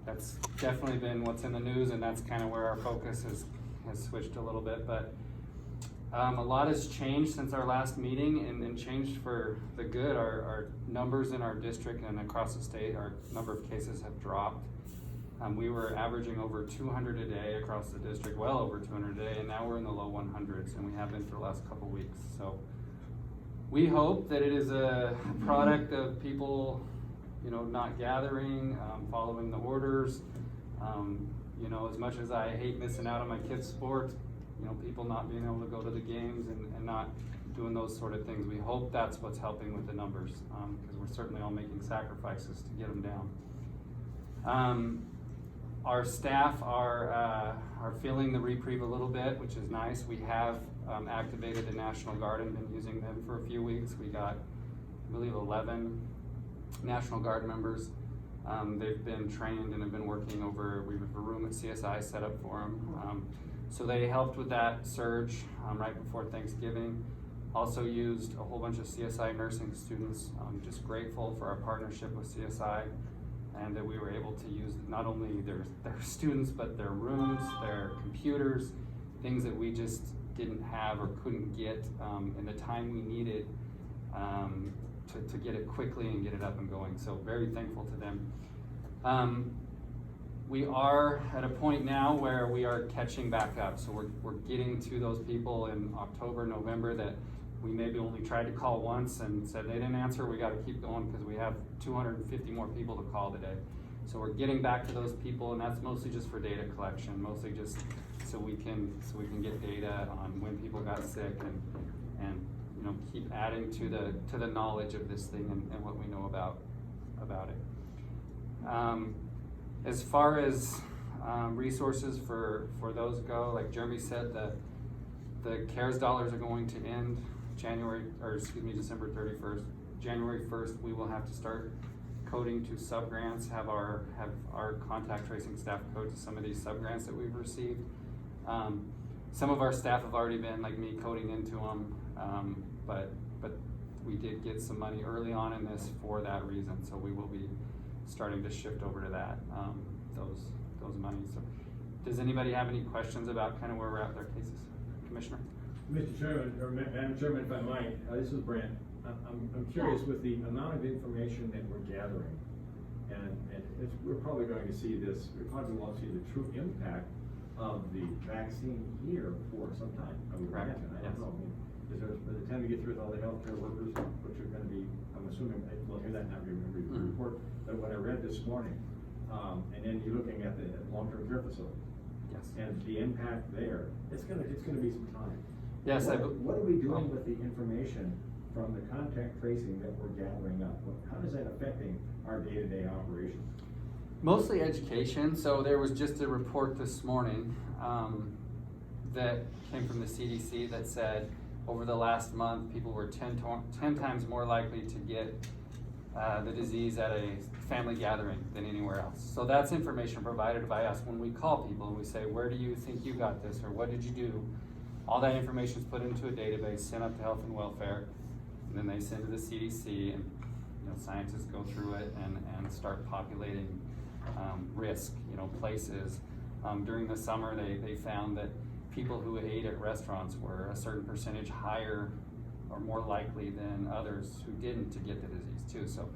that's definitely been what's in the news, and that's kind of where our focus has switched a little bit. But a lot has changed since our last meeting, and changed for the good. Our numbers in our district and across the state, our number of cases have dropped. We were averaging over 200 a day across the district, well over 200 a day, and now we're in the low 100s, and we have been for the last couple weeks. So we hope that it is a product of people, not gathering, following the orders. As much as I hate missing out on my kids' sport, people not being able to go to the games and not doing those sort of things. We hope that's what's helping with the numbers, because we're certainly all making sacrifices to get them down. Our staff are feeling the reprieve a little bit, which is nice. We have activated the National Guard and been using them for a few weeks. We got, I believe, 11 National Guard members. They've been trained and have been working over, we have a room at CSI set up for them. So they helped with that surge right before Thanksgiving. Also used a whole bunch of CSI nursing students. Just grateful for our partnership with CSI, and that we were able to use not only their students, but their rooms, their computers, things that we just didn't have or couldn't get in the time we needed to get it quickly and get it up and going. So very thankful to them. We are at a point now where we are catching back up. So we're getting to those people in October, November that we maybe only tried to call once and said they didn't answer. We got to keep going because we have 250 more people to call today. So we're getting back to those people, and that's mostly just for data collection, mostly just so we can get data on when people got sick and keep adding to the knowledge of this thing and what we know about it. As far as resources for those go, like Jeremy said, the CARES dollars are going to end December 31st. January 1st, we will have to start coding to sub-grants, have our contact tracing staff code to some of these sub-grants that we've received. Some of our staff have already been, like me, coding into them, but we did get some money early on in this for that reason, so we will be starting to shift over to that, those monies. So, does anybody have any questions about kind of where we're at with our cases? Commissioner? Mr. Chairman, or Madam Chairman, if I might, this is Brent. I'm curious with the amount of information that we're gathering, and we're probably going to see this, we probably won't see the true impact of the vaccine here for some time. I would imagine. I don't know. By the time you get through with all the healthcare workers, which are going to be, I'm assuming, we'll hear that now, remember the report, but what I read this morning, and then you're looking at the long-term care facility. Yes. And the impact there, it's gonna be some time. Yes. What are we doing with the information from the contact tracing that we're gathering up? How is that affecting our day-to-day operations? Mostly education. So there was just a report this morning that came from the CDC that said over the last month, people were 10 times more likely to get the disease at a family gathering than anywhere else. So that's information provided by us when we call people and we say, where do you think you got this, or what did you do? All that information is put into a database, sent up to Health and Welfare, and then they send to the CDC, and scientists go through it and start populating risk, places. During the summer, they found that people who ate at restaurants were a certain percentage higher or more likely than others who didn't to get the disease too. So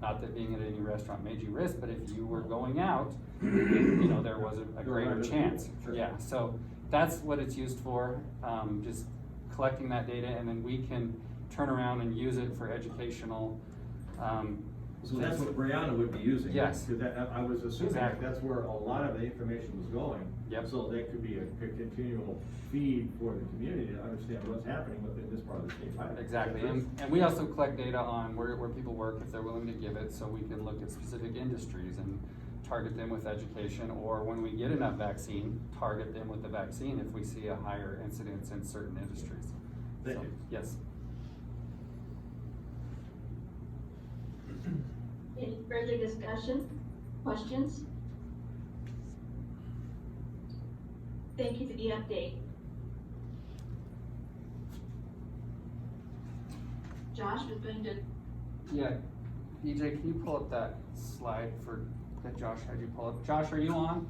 not that being at any restaurant made you risk, but if you were going out, there was a greater chance. Sure. Yeah, so that's what it's used for, just collecting that data, and then we can turn around and use it for educational. So that's what Brianna would be using. Yes. Because I was assuming Exactly. that's where a lot of the information was going. Yep. So that could be a continual feed for the community to understand what's happening within this part of the state. Exactly, and we also collect data on where people work if they're willing to give it, so we can look at specific industries and target them with education, or when we get enough vaccine, target them with the vaccine if we see a higher incidence in certain industries. Thank you. Yes. Any further discussion, questions? Thank you for the update. Josh was going to. Yeah, EJ, can you pull up that slide for that Josh had you pull up. Josh, are you on?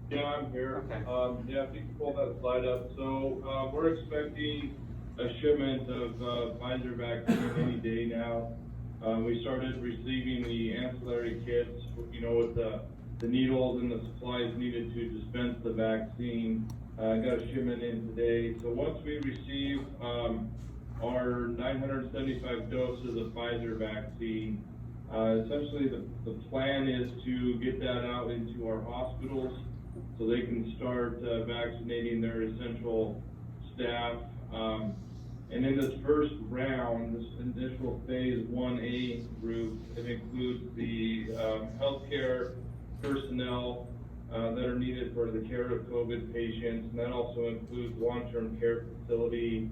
Yeah, I'm here. Okay. Yeah, if you can pull that slide up. So, we're expecting a shipment of, Pfizer vaccine any day now. We started receiving the ancillary kits, you know, with the needles and the supplies needed to dispense the vaccine. Got a shipment in today. So once we receive, our 975 doses of Pfizer vaccine, essentially the plan is to get that out into our hospitals so they can start vaccinating their essential staff. And in this first round, this initial phase 1A group, it includes the healthcare personnel that are needed for the care of COVID patients, and that also includes long-term care facility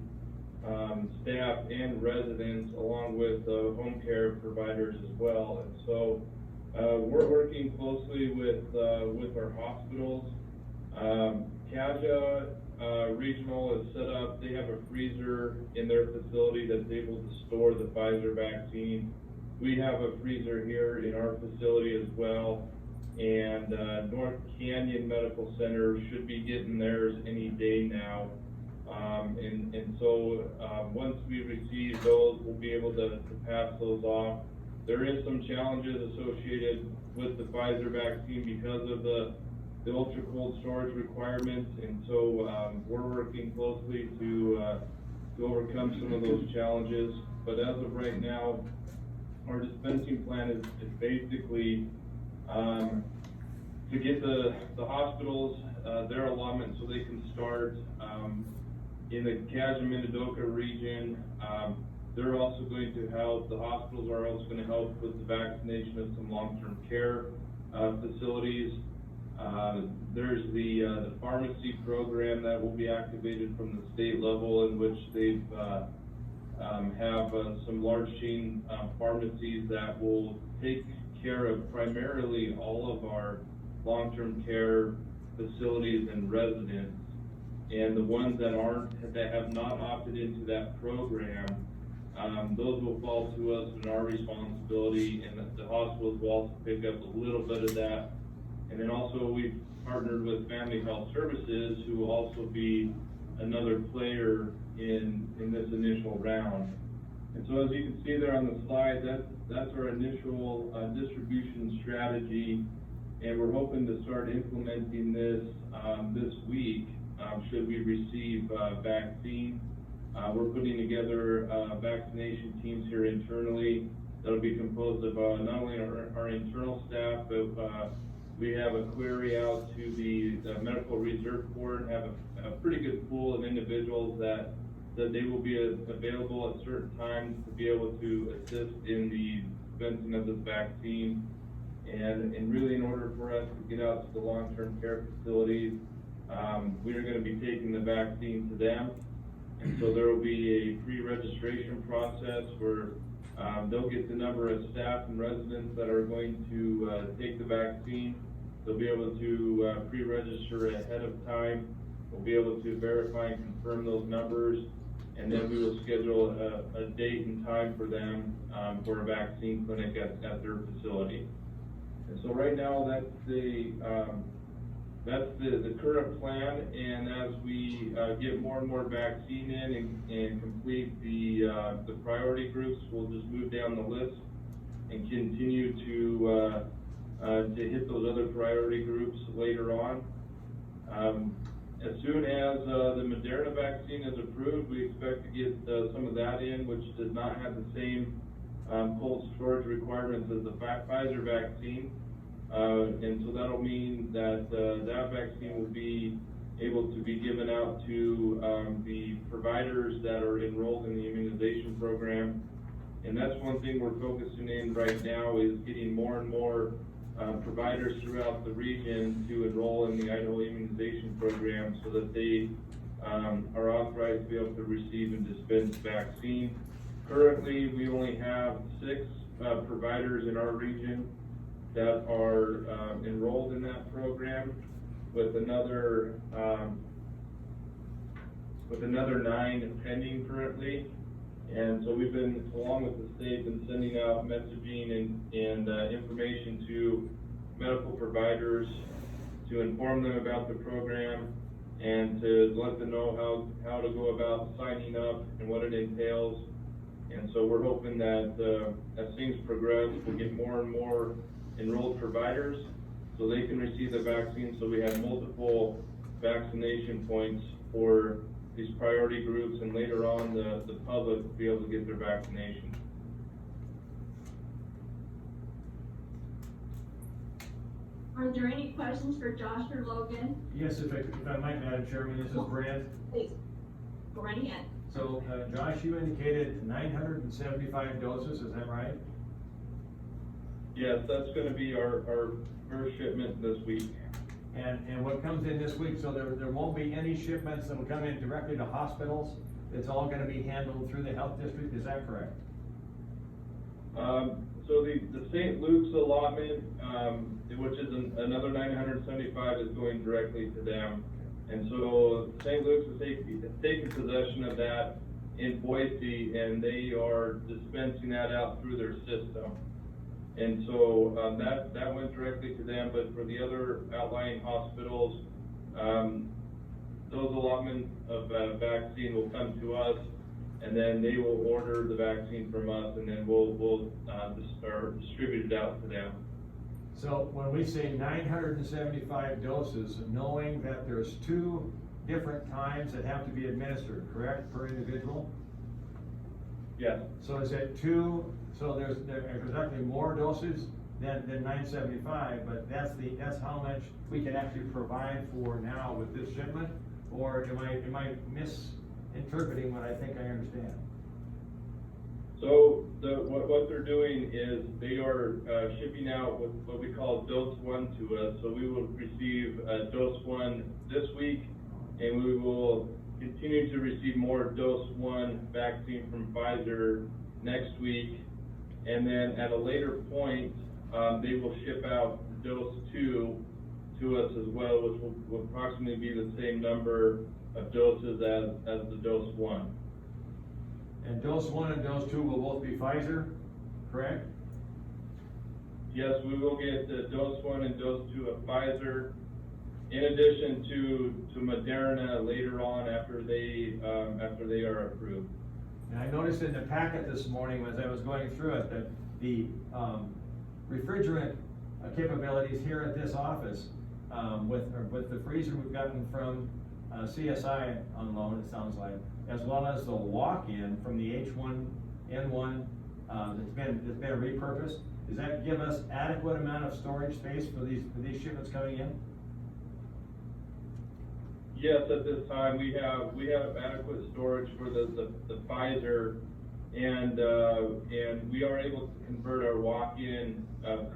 staff and residents, along with home care providers as well. And so we're working closely with our hospitals. CAJA Regional is set up, they have a freezer in their facility that's able to store the Pfizer vaccine. We have a freezer here in our facility as well. And North Canyon Medical Center should be getting theirs any day now. And so once we receive those, we'll be able to pass those off. There is some challenges associated with the Pfizer vaccine because of the ultra cold storage requirements, and so we're working closely to overcome some of those challenges. But as of right now, our dispensing plan is basically to get the hospitals their allotment so they can start in the CAJA-Minidoka region. They're also going to help, the hospitals are also going to help with the vaccination of some long-term care facilities. There's the pharmacy program that will be activated from the state level, in which they have some large chain pharmacies that will take care of primarily all of our long-term care facilities and residents. And the ones that have not opted into that program, those will fall to us and our responsibility, and the hospitals will also pick up a little bit of that. And then also we've partnered with Family Health Services, who will also be another player in this initial round. And so as you can see there on the slide, that's our initial distribution strategy, and we're hoping to start implementing this this week, should we receive vaccine. We're putting together vaccination teams here internally that'll be composed of not only our internal staff, but we have a query out to the Medical Reserve Corps, and have a pretty good pool of individuals that they will be available at certain times to be able to assist in the dispensing of this vaccine. And really, in order for us to get out to the long-term care facilities, we are going to be taking the vaccine to them. And so there will be a pre-registration process where they'll get the number of staff and residents that are going to take the vaccine. They'll be able to pre-register ahead of time. We'll be able to verify and confirm those numbers, and then we will schedule a date and time for them for a vaccine clinic at their facility. And so right now, that's the current plan. And as we get more and more vaccine in and complete the priority groups, we'll just move down the list and continue to hit those other priority groups later on. As soon as the Moderna vaccine is approved, we expect to get some of that in, which does not have the same cold storage requirements as the Pfizer vaccine. And so that'll mean that that vaccine will be able to be given out to the providers that are enrolled in the immunization program. And that's one thing we're focusing in right now, is getting more and more providers throughout the region to enroll in the Idaho immunization program, so that they are authorized to be able to receive and dispense vaccine. Currently, we only have 6 providers in our region that are enrolled in that program, with another 9 pending currently. And so we've been, along with the state, been sending out messaging and information to medical providers to inform them about the program and to let them know how to go about signing up and what it entails. And so we're hoping that as things progress, we'll get more and more enrolled providers so they can receive the vaccine, so we have multiple vaccination points for these priority groups, and later on the public will be able to get their vaccination. Are there any questions for Josh or Logan? Yes, if I might, Madam Chairman, this is Brent. Please, go right ahead. So, Josh, you indicated 975 doses, is that right? Yes, that's gonna be our first shipment this week. And what comes in this week, so there won't be any shipments that'll come in directly to hospitals? It's all gonna be handled through the health district, is that correct? So the St. Luke's allotment, which is another 975, is going directly to them. And so St. Luke's is taking possession of that in Boise, and they are dispensing that out through their system. And so, that went directly to them, but for the other outlying hospitals, those allotments of vaccine will come to us, and then they will order the vaccine from us, and then we'll distribute it out to them. So when we say 975 doses, knowing that there's 2 different times that have to be administered, correct, per individual? Yes. So is it 2, so there's actually more doses than 975, but that's how much we can actually provide for now with this shipment? Or am I misinterpreting what I think I understand? So what they're doing is they are shipping out what we call dose 1 to us. So we will receive dose 1 this week, and we will continue to receive more dose 1 vaccine from Pfizer next week. And then at a later point, they will ship out dose 2 to us as well, which will approximately be the same number of doses as the dose 1. And dose 1 and dose 2 will both be Pfizer, correct? Yes, we will get dose 1 and dose 2 of Pfizer, in addition to Moderna later on after they are approved. And I noticed in the packet this morning as I was going through it that the refrigerant capabilities here at this office with the freezer we've gotten from CSI on loan, it sounds like, as well as the walk-in from the H1N1 that's been repurposed. Does that give us adequate amount of storage space for these shipments coming in? Yes, at this time we have adequate storage for the Pfizer, and we are able to convert our walk-in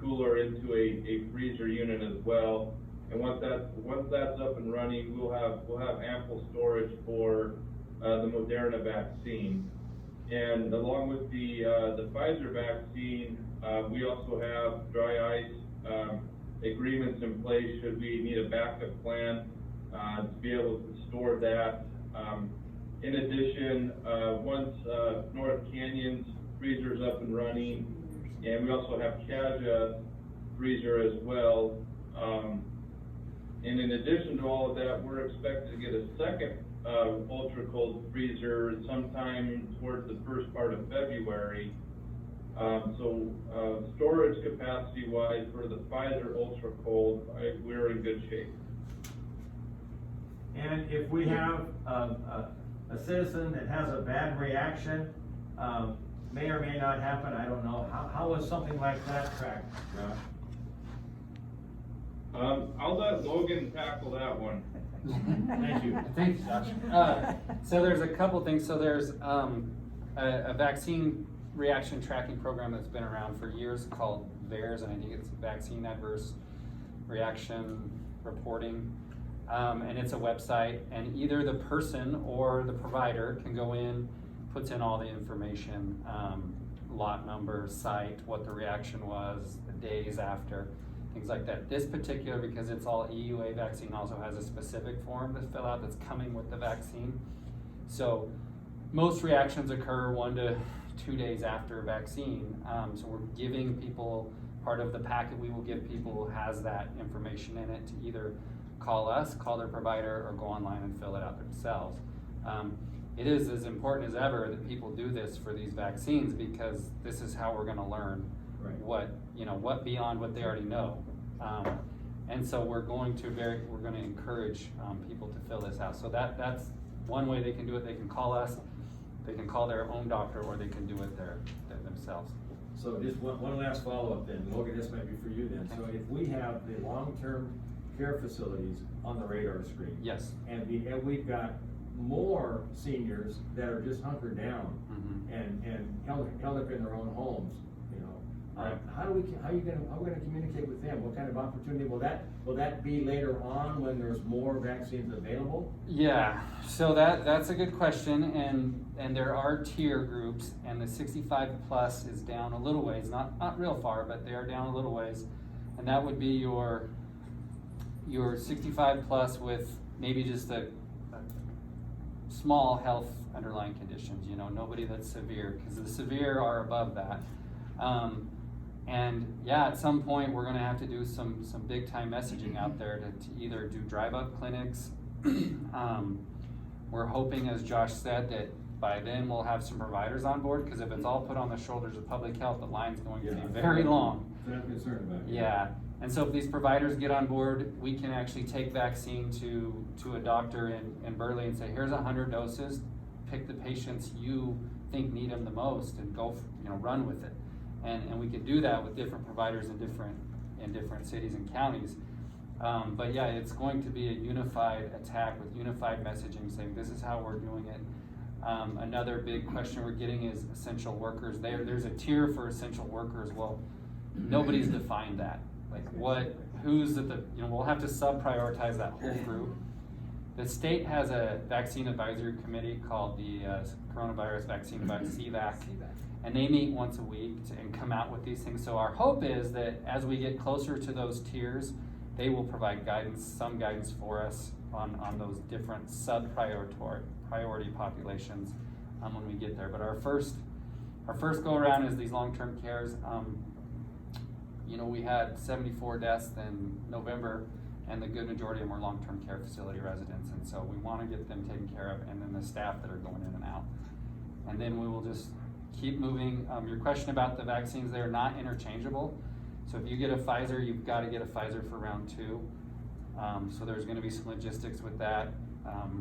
cooler into a freezer unit as well. And once that's up and running, we'll have ample storage for the Moderna vaccine. And along with the Pfizer vaccine, we also have dry ice agreements in place should we need a backup plan to be able to store that. In addition, once North Canyon's freezer is up and running, and we also have Kaja freezer as well. And in addition to all of that, we're expected to get a second ultra cold freezer sometime towards the first part of February. So storage capacity wise for the Pfizer ultra cold, we're in good shape. And if we have a citizen that has a bad reaction, may or may not happen, I don't know, how is something like that tracked, Josh? I'll let Logan tackle that one. Thank you. Thanks, Josh. So there's a couple things. So there's a vaccine reaction tracking program that's been around for years called VAERS, and I think it's Vaccine Adverse Reaction Reporting. And it's a website, and either the person or the provider can go in, puts in all the information, lot number, site, what the reaction was, the days after, things like that. This particular, because it's all EUA vaccine, also has a specific form to fill out that's coming with the vaccine. So most reactions occur 1 to 2 days after vaccine. So we're giving people, part of the packet we will give people has that information in it to either call us, call their provider, or go online and fill it out themselves. It is as important as ever that people do this for these vaccines, because this is how we're gonna learn Right. what beyond what they already know. And so we're going to encourage people to fill this out. So that's one way they can do it. They can call us, they can call their own doctor, or they can do it themselves. So just one last follow-up then, Logan, this might be for you then. So if we have the long-term care facilities on the radar screen. Yes. And we've got more seniors that are just hunkered down Mhm. and held up in their own homes, you know. Right. How are we gonna communicate with them? What kind of opportunity, will that be later on when there's more vaccines available? Yeah, so that's a good question, and there are tier groups, and the 65 plus is down a little ways, not real far, but they are down a little ways, and that would be your 65 plus with maybe just a small health underlying conditions, nobody that's severe, because the severe are above that. And yeah, at some point, we're gonna have to do some big time messaging out there to either do drive-up clinics. We're hoping, as Josh said, that by then we'll have some providers on board, because if it's all put on the shoulders of public health, the line's going to be very long. That's what I'm concerned about. Yeah, and so if these providers get on board, we can actually take vaccine to a doctor in Burley and say, here's 100 doses, pick the patients you think need them the most, and go, run with it. And we can do that with different providers in different cities and counties. But yeah, it's going to be a unified attack with unified messaging, saying this is how we're doing it. Another big question we're getting is essential workers. There's a tier for essential workers. Well, nobody's defined that. Like who's at the, we'll have to sub-prioritize that whole group. The state has a vaccine advisory committee called the Coronavirus Vaccine Advisory, CVAC, and they meet once a week and come out with these things. So our hope is that as we get closer to those tiers, they will provide some guidance for us on those different sub-priority populations when we get there. But our first go around is these long-term cares. We had 74 deaths in November, and the good majority of them were long-term care facility residents, and so we want to get them taken care of, and then the staff that are going in and out. And then we will just keep moving. Your question about the vaccines, they're not interchangeable. So if you get a Pfizer, you've got to get a Pfizer for round 2. So there's going to be some logistics with that.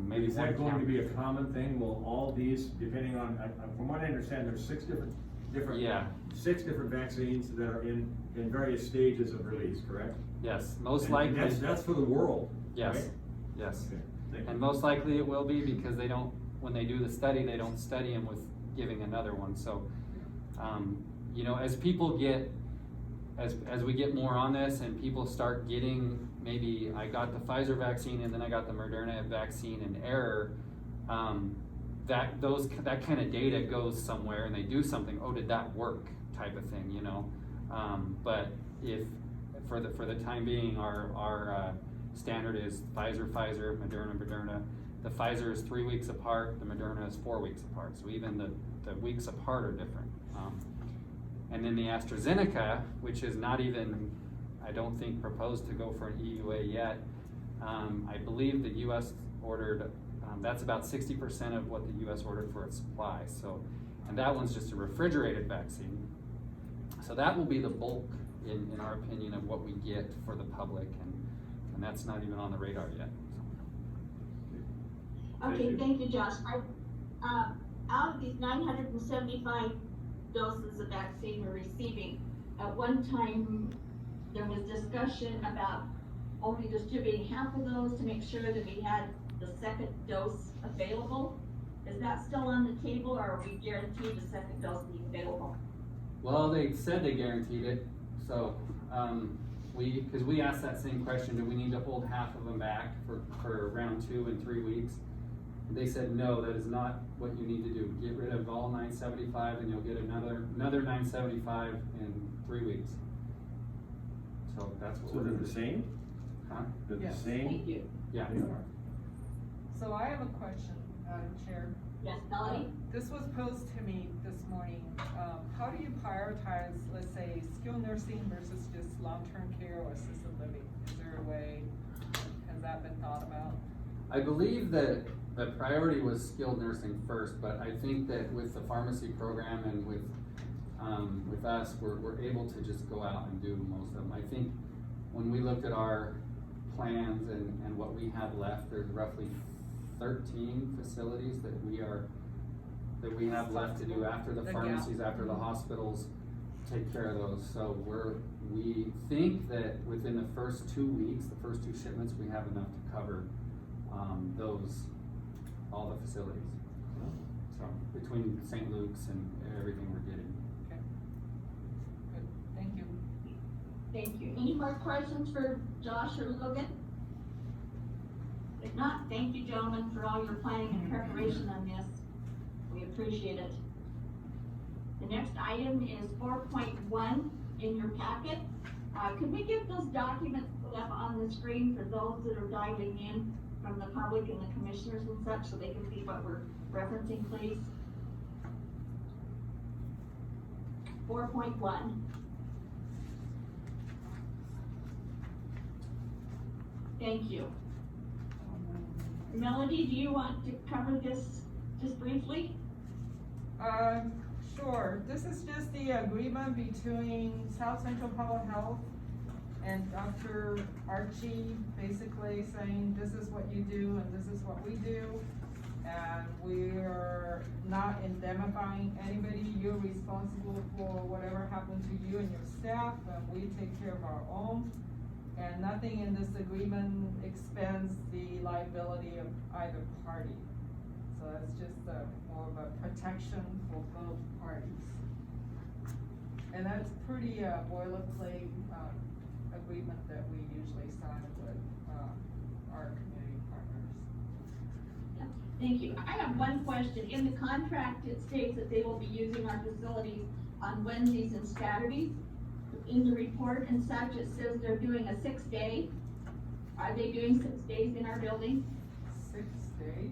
Maybe Is that going to be a common thing? Will all these, depending on, from what I understand, there's six different vaccines that are in various stages of release, correct? Yes, most And likely. that's for the world, Yes, right? yes. Okay, thank you. And most likely it will be, because when they do the study, they don't study them with giving another one. So, as people as we get more on this and people start getting, maybe I got the Pfizer vaccine and then I got the Moderna vaccine in error, that kind of data goes somewhere and they do something, did that work type of thing, but if for the time being, our standard is Pfizer, Moderna. The Pfizer is 3 weeks apart, the Moderna is 4 weeks apart, so even the weeks apart are different. And then the AstraZeneca, which is not even, I don't think, proposed to go for an EUA yet. I believe the U.S. ordered, that's about 60% of what the U.S. ordered for its supply. So, and that one's just a refrigerated vaccine. So that will be the bulk, in our opinion, of what we get for the public, and that's not even on the radar yet. Okay, thank you, Josh. Out of these 975 doses of vaccine we're receiving, at one time, there was discussion about only distributing half of those to make sure that we had the second dose available. Is that still on the table, or are we guaranteed the second dose being available? Well, they said they guaranteed it, so because we asked that same question, do we need to hold half of them back for round 2 in 3 weeks? They said, no, that is not what you need to do. Get rid of all 975 and you'll get another 975 in 3 weeks. So that's what So we're they're doing. the same? Huh? They're the Yes. same? Thank you. Yeah. They are. So I have a question, Madam Chair. Yes, Melody? This was posed to me this morning. How do you prioritize, let's say, skilled nursing versus just long-term care or assisted living? Is there a way, has that been thought about? I believe that the priority was skilled nursing first, but I think that with the pharmacy program and with us, we're able to just go out and do most of them. I think when we looked at our plans and what we have left, there's roughly 13 facilities that we have left to do after the The pharmacies, gap. after the hospitals, take care of those. So we think that within the first 2 weeks, the first 2 shipments, we have enough to cover all the facilities. So between St. Luke's and everything we're getting. Okay. Good, thank you. Thank you. Any more questions for Josh or Logan? If not, thank you, gentlemen, for all your planning and preparation on this. We appreciate it. The next item is 4.1 in your packet. Could we get those documents put up on the screen for those that are dialing in from the public and the commissioners and such, so they can see what we're referencing, please? 4.1. Thank you. Melody, do you want to cover this just briefly? Sure. This is just the agreement between South Central Public Health and Dr. Archie, basically saying this is what you do and this is what we do. And we're not indemnifying anybody. You're responsible for whatever happened to you and your staff, and we take care of our own. And nothing in this agreement expends the liability of either party. So it's just more of a protection for both parties. And that's pretty boilerplate agreement that we usually sign with our community partners. Yeah. Thank you. I have one question. In the contract, it states that they will be using our facilities on Wednesdays and Saturdays. In the report and such, it says they're doing a 6-day. Are they doing 6 days in our building? 6 days?